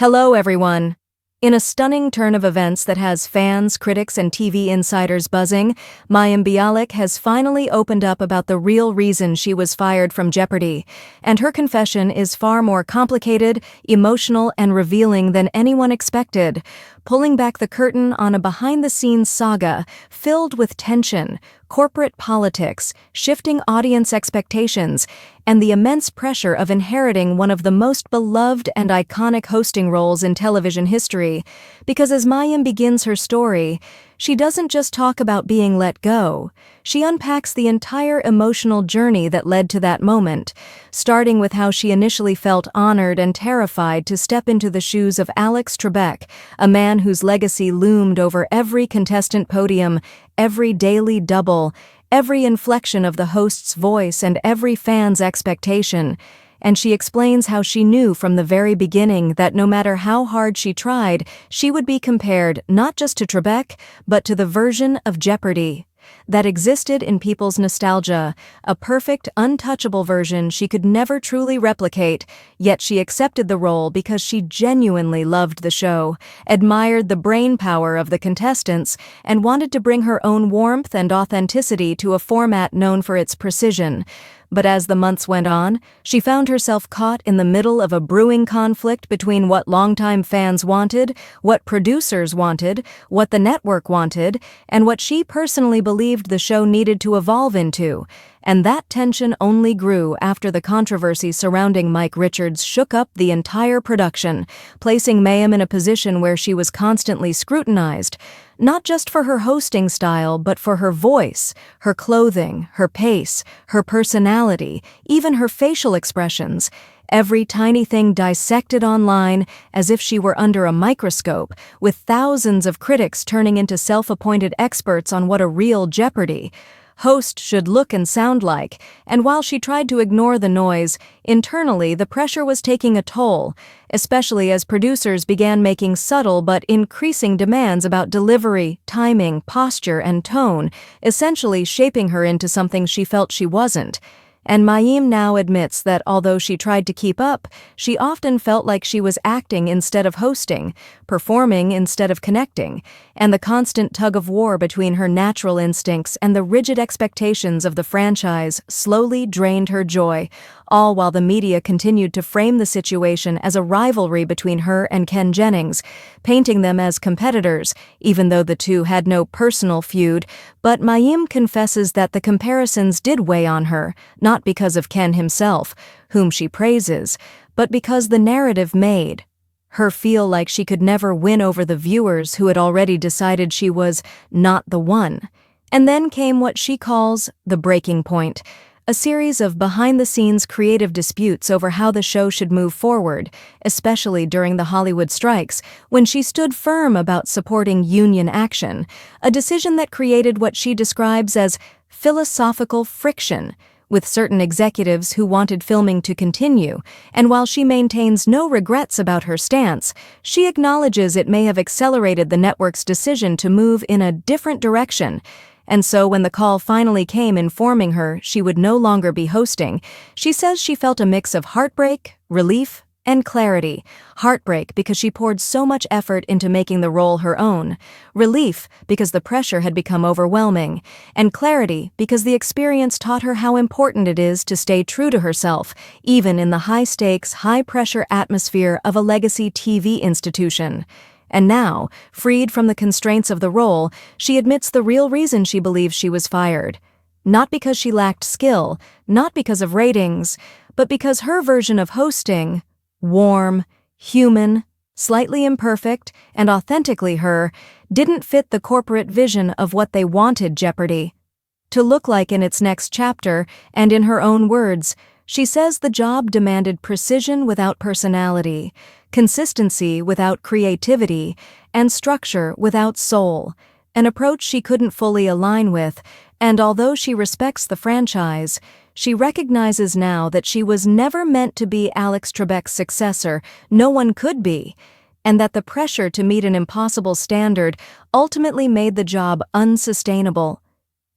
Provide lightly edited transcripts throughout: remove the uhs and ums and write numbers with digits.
Hello, everyone. In a stunning turn of events that has fans, critics, and TV insiders buzzing, Mayim Bialik has finally opened up about the real reason she was fired from Jeopardy, and her confession is far more complicated, emotional, and revealing than anyone expected, pulling back the curtain on a behind-the-scenes saga filled with tension, corporate politics, shifting audience expectations, and the immense pressure of inheriting one of the most beloved and iconic hosting roles in television history. Because as Mayim begins her story, she doesn't just talk about being let go. She unpacks the entire emotional journey that led to that moment, starting with how she initially felt honored and terrified to step into the shoes of Alex Trebek, a man whose legacy loomed over every contestant podium, every daily double, every inflection of the host's voice, and every fan's expectation. And she explains how she knew from the very beginning that no matter how hard she tried, she would be compared not just to Trebek, but to the version of Jeopardy that existed in people's nostalgia, a perfect, untouchable version she could never truly replicate, yet she accepted the role because she genuinely loved the show, admired the brainpower of the contestants, and wanted to bring her own warmth and authenticity to a format known for its precision. But as the months went on, she found herself caught in the middle of a brewing conflict between what longtime fans wanted, what producers wanted, what the network wanted, and what she personally believed the show needed to evolve into. And that tension only grew after the controversy surrounding Mike Richards shook up the entire production, placing Mayim in a position where she was constantly scrutinized, not just for her hosting style, but for her voice, her clothing, her pace, her personality, even her facial expressions. Every tiny thing dissected online as if she were under a microscope, with thousands of critics turning into self-appointed experts on what a real Jeopardy! Host should look and sound like, and while she tried to ignore the noise, internally the pressure was taking a toll, especially as producers began making subtle but increasing demands about delivery, timing, posture, and tone, essentially shaping her into something she felt she wasn't. And Mayim now admits that although she tried to keep up, she often felt like she was acting instead of hosting, performing instead of connecting, and the constant tug-of-war between her natural instincts and the rigid expectations of the franchise slowly drained her joy, all while the media continued to frame the situation as a rivalry between her and Ken Jennings, painting them as competitors, even though the two had no personal feud. But Mayim confesses that the comparisons did weigh on her, not because of Ken himself, whom she praises, but because the narrative made her feel like she could never win over the viewers who had already decided she was not the one. And then came what she calls the breaking point, a series of behind-the-scenes creative disputes over how the show should move forward, especially during the Hollywood strikes, when she stood firm about supporting union action, a decision that created what she describes as philosophical friction with certain executives who wanted filming to continue, and while she maintains no regrets about her stance, she acknowledges it may have accelerated the network's decision to move in a different direction. And so when the call finally came informing her she would no longer be hosting, she says she felt a mix of heartbreak, relief, and clarity. Heartbreak because she poured so much effort into making the role her own. Relief because the pressure had become overwhelming. And clarity because the experience taught her how important it is to stay true to herself, even in the high-stakes, high-pressure atmosphere of a legacy TV institution. And now, freed from the constraints of the role, she admits the real reason she believes she was fired. Not because she lacked skill, not because of ratings, but because her version of hosting, warm, human, slightly imperfect, and authentically her, didn't fit the corporate vision of what they wanted Jeopardy to look like in its next chapter. And in her own words, she says the job demanded precision without personality, consistency without creativity, and structure without soul, an approach she couldn't fully align with. And although she respects the franchise, she recognizes now that she was never meant to be Alex Trebek's successor, no one could be, and that the pressure to meet an impossible standard ultimately made the job unsustainable.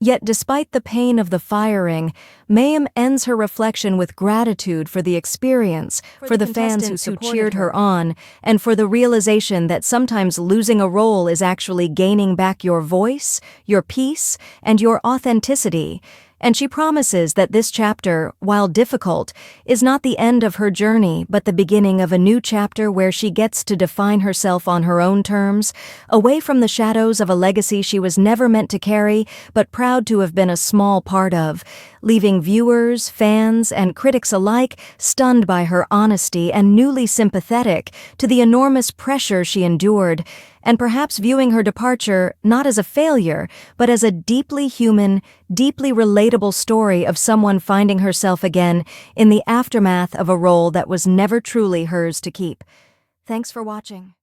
Yet despite the pain of the firing, Mayim ends her reflection with gratitude for the experience, for the fans who cheered her on, and for the realization that sometimes losing a role is actually gaining back your voice, your peace, and your authenticity. And she promises that this chapter, while difficult, is not the end of her journey but the beginning of a new chapter where she gets to define herself on her own terms, away from the shadows of a legacy she was never meant to carry but proud to have been a small part of, leaving viewers, fans, and critics alike stunned by her honesty and newly sympathetic to the enormous pressure she endured, and perhaps viewing her departure not as a failure, but as a deeply human, deeply relatable story of someone finding herself again in the aftermath of a role that was never truly hers to keep. Thanks for watching.